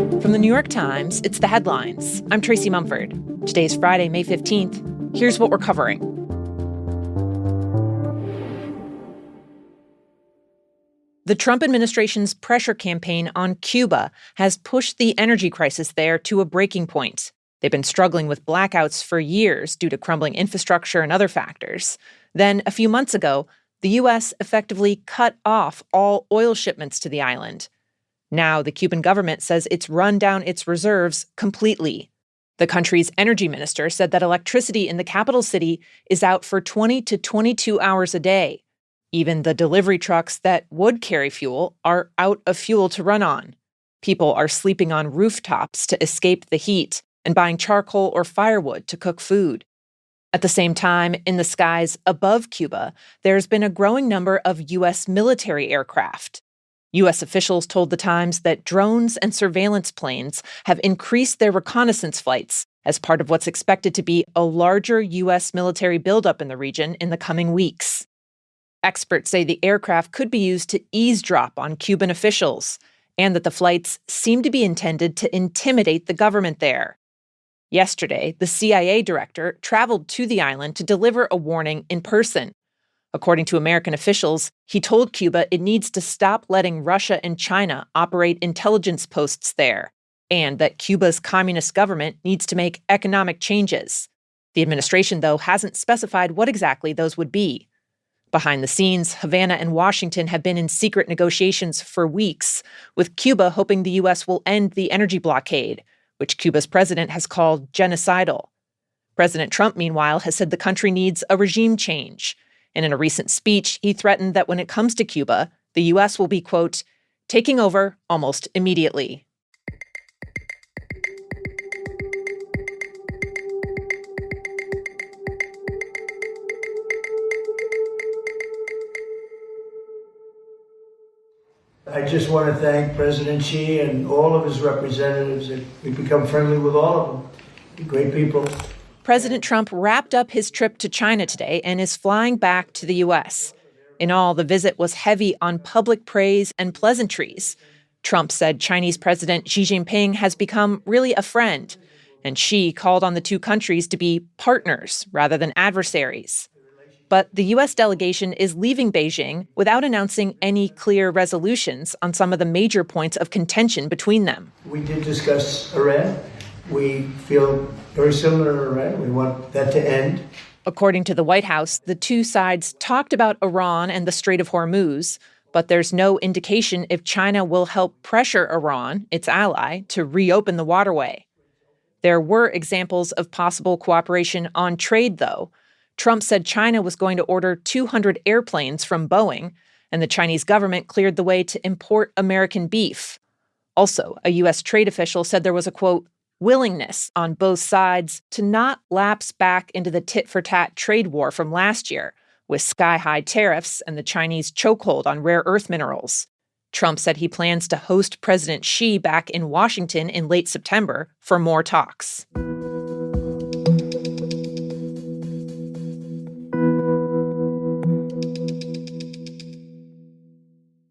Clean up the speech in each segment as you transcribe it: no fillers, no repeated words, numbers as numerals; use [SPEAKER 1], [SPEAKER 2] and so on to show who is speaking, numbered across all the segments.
[SPEAKER 1] From the New York Times, it's The Headlines. I'm Tracy Mumford. Today's Friday, May 15th. Here's what we're covering. The Trump administration's pressure campaign on Cuba has pushed the energy crisis there to a breaking point. They've been struggling with blackouts for years due to crumbling infrastructure and other factors. Then, a few months ago, the U.S. effectively cut off all oil shipments to the island. Now, the Cuban government says it's run down its reserves completely. The country's energy minister said that electricity in the capital city is out for 20 to 22 hours a day. Even the delivery trucks that would carry fuel are out of fuel to run on. People are sleeping on rooftops to escape the heat and buying charcoal or firewood to cook food. At the same time, in the skies above Cuba, there's been a growing number of U.S. military aircraft. U.S. officials told The Times that drones and surveillance planes have increased their reconnaissance flights as part of what's expected to be a larger U.S. military buildup in the region in the coming weeks. Experts say the aircraft could be used to eavesdrop on Cuban officials, and that the flights seem to be intended to intimidate the government there. Yesterday, the CIA director traveled to the island to deliver a warning in person. According to American officials, he told Cuba it needs to stop letting Russia and China operate intelligence posts there, and that Cuba's communist government needs to make economic changes. The administration, though, hasn't specified what exactly those would be. Behind the scenes, Havana and Washington have been in secret negotiations for weeks, with Cuba hoping the U.S. will end the energy blockade, which Cuba's president has called genocidal. President Trump, meanwhile, has said the country needs a regime change. And in a recent speech, he threatened that when it comes to Cuba, the U.S. will be, quote, taking over almost immediately.
[SPEAKER 2] I just want to thank President Xi and all of his representatives. We've become friendly with all of them. They're great people.
[SPEAKER 1] President Trump wrapped up his trip to China today and is flying back to the U.S. In all, the visit was heavy on public praise and pleasantries. Trump said Chinese President Xi Jinping has become really a friend, and Xi called on the two countries to be partners rather than adversaries. But the U.S. delegation is leaving Beijing without announcing any clear resolutions on some of the major points of contention between them.
[SPEAKER 2] We did discuss Iran. We feel very similar to Iran. We want that to end.
[SPEAKER 1] According to the White House, the two sides talked about Iran and the Strait of Hormuz, but there's no indication if China will help pressure Iran, its ally, to reopen the waterway. There were examples of possible cooperation on trade, though. Trump said China was going to order 200 airplanes from Boeing, and the Chinese government cleared the way to import American beef. Also, a U.S. trade official said there was a, quote, willingness on both sides to not lapse back into the tit-for-tat trade war from last year, with sky-high tariffs and the Chinese chokehold on rare earth minerals. Trump said he plans to host President Xi back in Washington in late September for more talks.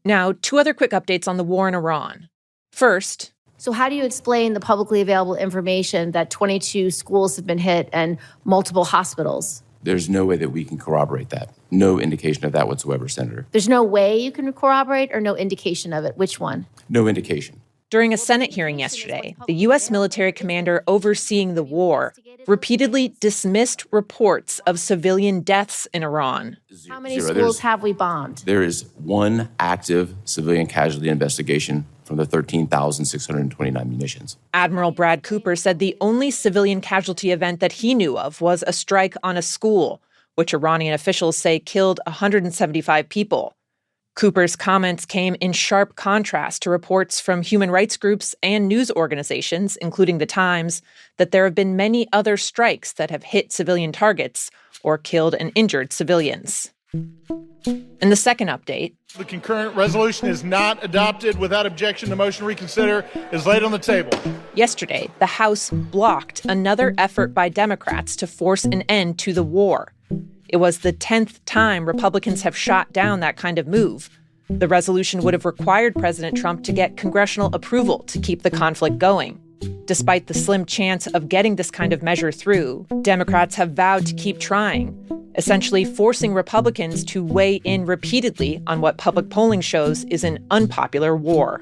[SPEAKER 1] Now, two other quick updates on the war in Iran. First,
[SPEAKER 3] so how do you explain the publicly available information that 22 schools have been hit and multiple hospitals?
[SPEAKER 4] There's no way that we can corroborate that. No indication of that whatsoever, Senator.
[SPEAKER 3] There's no way you can corroborate or no indication of it? Which one?
[SPEAKER 4] No indication.
[SPEAKER 1] During a Senate hearing yesterday, the U.S. military commander overseeing the war repeatedly dismissed reports of civilian deaths in Iran.
[SPEAKER 3] How many schools have we bombed?
[SPEAKER 4] There is one active civilian casualty investigation from the 13,629 munitions.
[SPEAKER 1] Admiral Brad Cooper said the only civilian casualty event that he knew of was a strike on a school, which Iranian officials say killed 175 people. Cooper's comments came in sharp contrast to reports from human rights groups and news organizations, including The Times, that there have been many other strikes that have hit civilian targets or killed and injured civilians. And the second update.
[SPEAKER 5] The concurrent resolution is not adopted without objection. The motion to reconsider is laid on the table.
[SPEAKER 1] Yesterday, the House blocked another effort by Democrats to force an end to the war. It was the 10th time Republicans have shot down that kind of move. The resolution would have required President Trump to get congressional approval to keep the conflict going. Despite the slim chance of getting this kind of measure through, Democrats have vowed to keep trying, essentially forcing Republicans to weigh in repeatedly on what public polling shows is an unpopular war.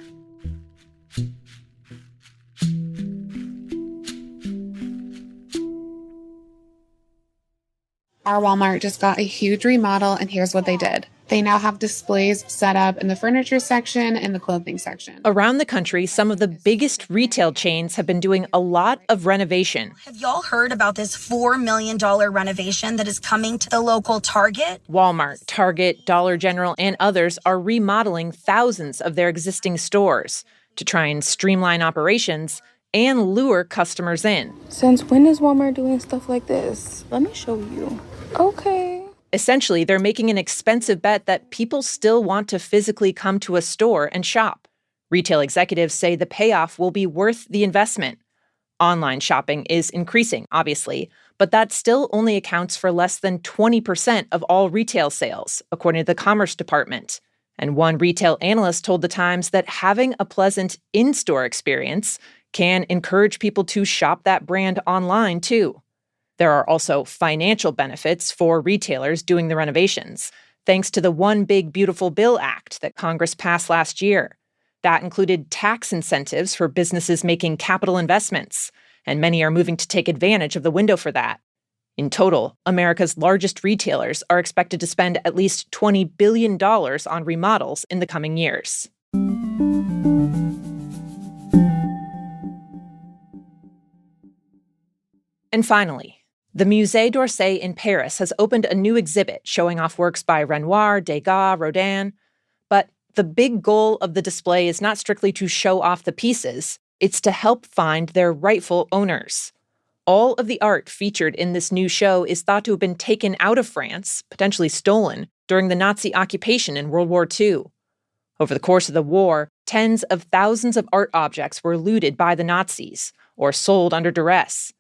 [SPEAKER 6] Our Walmart just got a huge remodel, and here's what they did. They now have displays set up in the furniture section and the clothing section.
[SPEAKER 1] Around the country, some of the biggest retail chains have been doing a lot of renovation.
[SPEAKER 7] Have y'all heard about this $4 million renovation that is coming to the local Target?
[SPEAKER 1] Walmart, Target, Dollar General, and others are remodeling thousands of their existing stores to try and streamline operations and lure customers in.
[SPEAKER 8] Since when is Walmart doing stuff like this? Let me show you. Okay.
[SPEAKER 1] Essentially, they're making an expensive bet that people still want to physically come to a store and shop. Retail executives say the payoff will be worth the investment. Online shopping is increasing, obviously, but that still only accounts for less than 20% of all retail sales, according to the Commerce Department. And one retail analyst told The Times that having a pleasant in-store experience can encourage people to shop that brand online, too. There are also financial benefits for retailers doing the renovations, thanks to the One Big Beautiful Bill Act that Congress passed last year. That included tax incentives for businesses making capital investments, and many are moving to take advantage of the window for that. In total, America's largest retailers are expected to spend at least $20 billion on remodels in the coming years. And finally, the Musée d'Orsay in Paris has opened a new exhibit showing off works by Renoir, Degas, Rodin. But the big goal of the display is not strictly to show off the pieces, it's to help find their rightful owners. All of the art featured in this new show is thought to have been taken out of France, potentially stolen, during the Nazi occupation in World War II. Over the course of the war, tens of thousands of art objects were looted by the Nazis or sold under duress.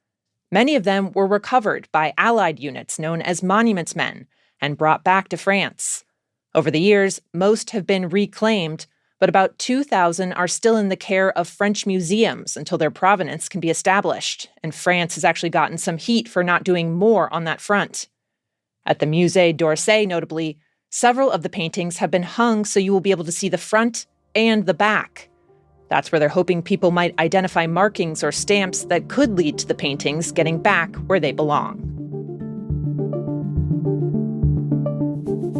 [SPEAKER 1] Many of them were recovered by Allied units known as monuments men and brought back to France. Over the years, most have been reclaimed, but about 2,000 are still in the care of French museums until their provenance can be established, and France has actually gotten some heat for not doing more on that front. At the Musée d'Orsay, notably, several of the paintings have been hung so you will be able to see the front and the back. That's where they're hoping people might identify markings or stamps that could lead to the paintings getting back where they belong.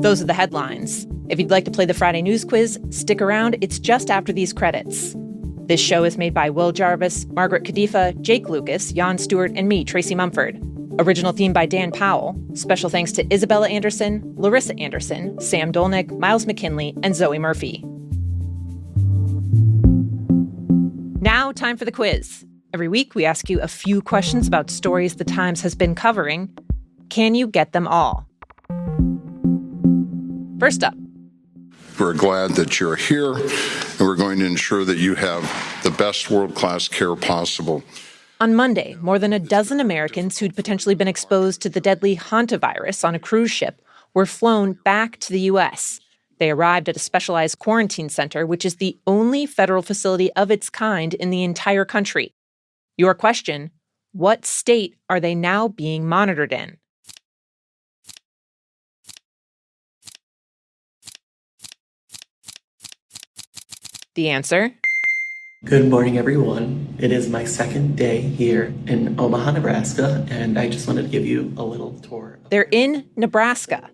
[SPEAKER 1] Those are the headlines. If you'd like to play the Friday News Quiz, stick around. It's just after these credits. This show is made by Will Jarvis, Margaret Kadifa, Jake Lucas, Jan Stewart, and me, Tracy Mumford. Original theme by Dan Powell. Special thanks to Isabella Anderson, Larissa Anderson, Sam Dolnick, Miles McKinley, and Zoe Murphy. Now, time for the quiz. Every week, we ask you a few questions about stories the Times has been covering. Can you get them all? First up.
[SPEAKER 9] We're glad that you're here, and we're going to ensure that you have the best world-class care possible.
[SPEAKER 1] On Monday, more than a dozen Americans who'd potentially been exposed to the deadly hantavirus on a cruise ship were flown back to the U.S. They arrived at a specialized quarantine center, which is the only federal facility of its kind in the entire country. Your question, what state are they now being monitored in? The answer?
[SPEAKER 10] Good morning, everyone. It is my second day here in Omaha, Nebraska, and I just wanted to give you a little tour.
[SPEAKER 1] They're in Nebraska.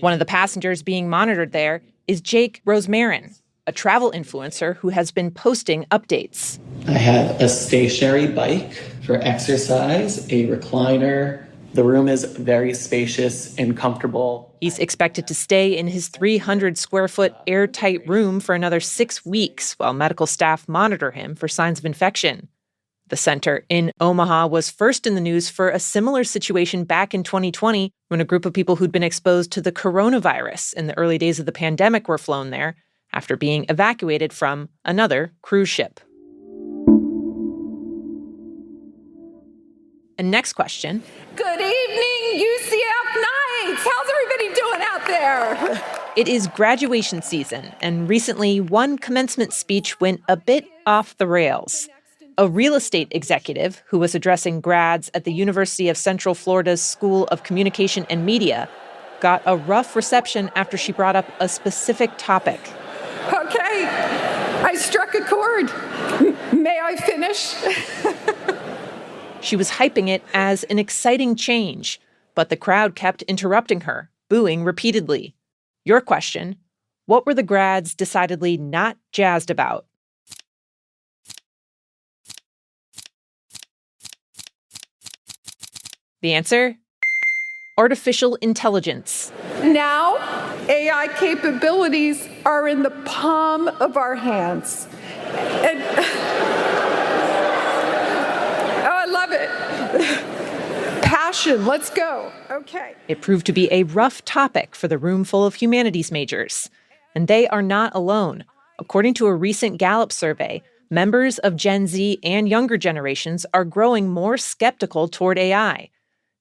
[SPEAKER 1] One of the passengers being monitored there is Jake Rosemarin, a travel influencer who has been posting updates.
[SPEAKER 10] I have a stationary bike for exercise, a recliner. The room is very spacious and comfortable.
[SPEAKER 1] He's expected to stay in his 300-square-foot airtight room for another 6 weeks while medical staff monitor him for signs of infection. The center in Omaha was first in the news for a similar situation back in 2020 when a group of people who'd been exposed to the coronavirus in the early days of the pandemic were flown there after being evacuated from another cruise ship. And next question.
[SPEAKER 11] Good evening, UCF Knights. How's everybody doing out there?
[SPEAKER 1] It is graduation season, and recently one commencement speech went a bit off the rails. A real estate executive who was addressing grads at the University of Central Florida's School of Communication and Media got a rough reception after she brought up a specific topic.
[SPEAKER 11] Okay, I struck a chord. May I finish?
[SPEAKER 1] She was hyping it as an exciting change, but the crowd kept interrupting her, booing repeatedly. Your question, what were the grads decidedly not jazzed about? The answer? Artificial intelligence.
[SPEAKER 11] Now, AI capabilities are in the palm of our hands. And, oh, I love it. Passion, let's go. Okay.
[SPEAKER 1] It proved to be a rough topic for the room full of humanities majors. And they are not alone. According to a recent Gallup survey, members of Gen Z and younger generations are growing more skeptical toward AI.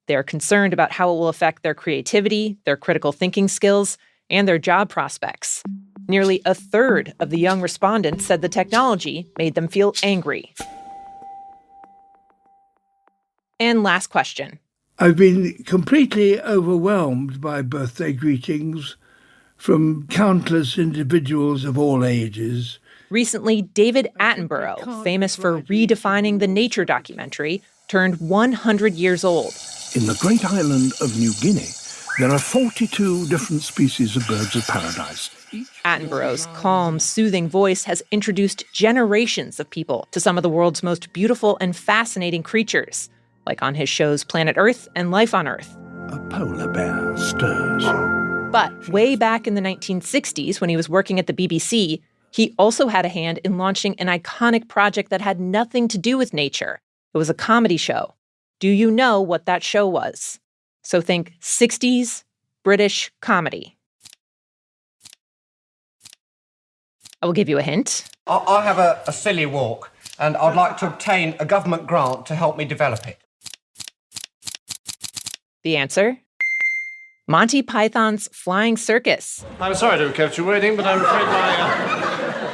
[SPEAKER 1] They're concerned about how it will affect their creativity, their critical thinking skills, and their job prospects. Nearly a third of the young respondents said the technology made them feel angry. And last question.
[SPEAKER 12] I've been completely overwhelmed by birthday greetings from countless individuals of all ages.
[SPEAKER 1] Recently, David Attenborough, famous for redefining the nature documentary, turned 100 years old.
[SPEAKER 13] In the great island of New Guinea, there are 42 different species of birds of paradise.
[SPEAKER 1] Attenborough's calm, soothing voice has introduced generations of people to some of the world's most beautiful and fascinating creatures, like on his shows Planet Earth and Life on Earth.
[SPEAKER 13] A polar bear stirs.
[SPEAKER 1] But way back in the 1960s, when he was working at the BBC, he also had a hand in launching an iconic project that had nothing to do with nature. It was a comedy show. Do you know what that show was? So think 60s British comedy. I will give you a hint.
[SPEAKER 14] I have a silly walk, and I'd like to obtain a government grant to help me develop it.
[SPEAKER 1] The answer? Monty Python's Flying Circus.
[SPEAKER 15] I'm sorry to have kept you waiting, but I'm afraid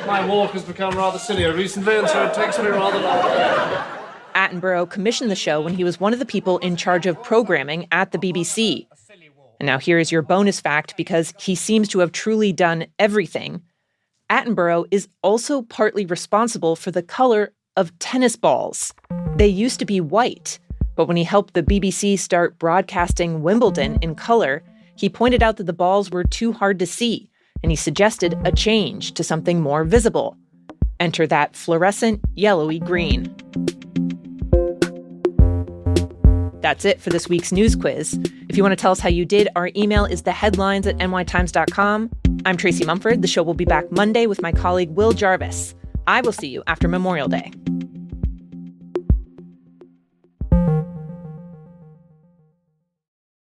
[SPEAKER 15] my walk has become rather sillier recently, and so it takes me rather long.
[SPEAKER 1] Attenborough commissioned the show when he was one of the people in charge of programming at the BBC. And now here is your bonus fact, because he seems to have truly done everything. Attenborough is also partly responsible for the color of tennis balls. They used to be white, but when he helped the BBC start broadcasting Wimbledon in color, he pointed out that the balls were too hard to see, and he suggested a change to something more visible. Enter that fluorescent yellowy green. That's it for this week's news quiz. If you want to tell us how you did, our email is theheadlines@nytimes.com. I'm Tracy Mumford. The show will be back Monday with my colleague Will Jarvis. I will see you after Memorial Day.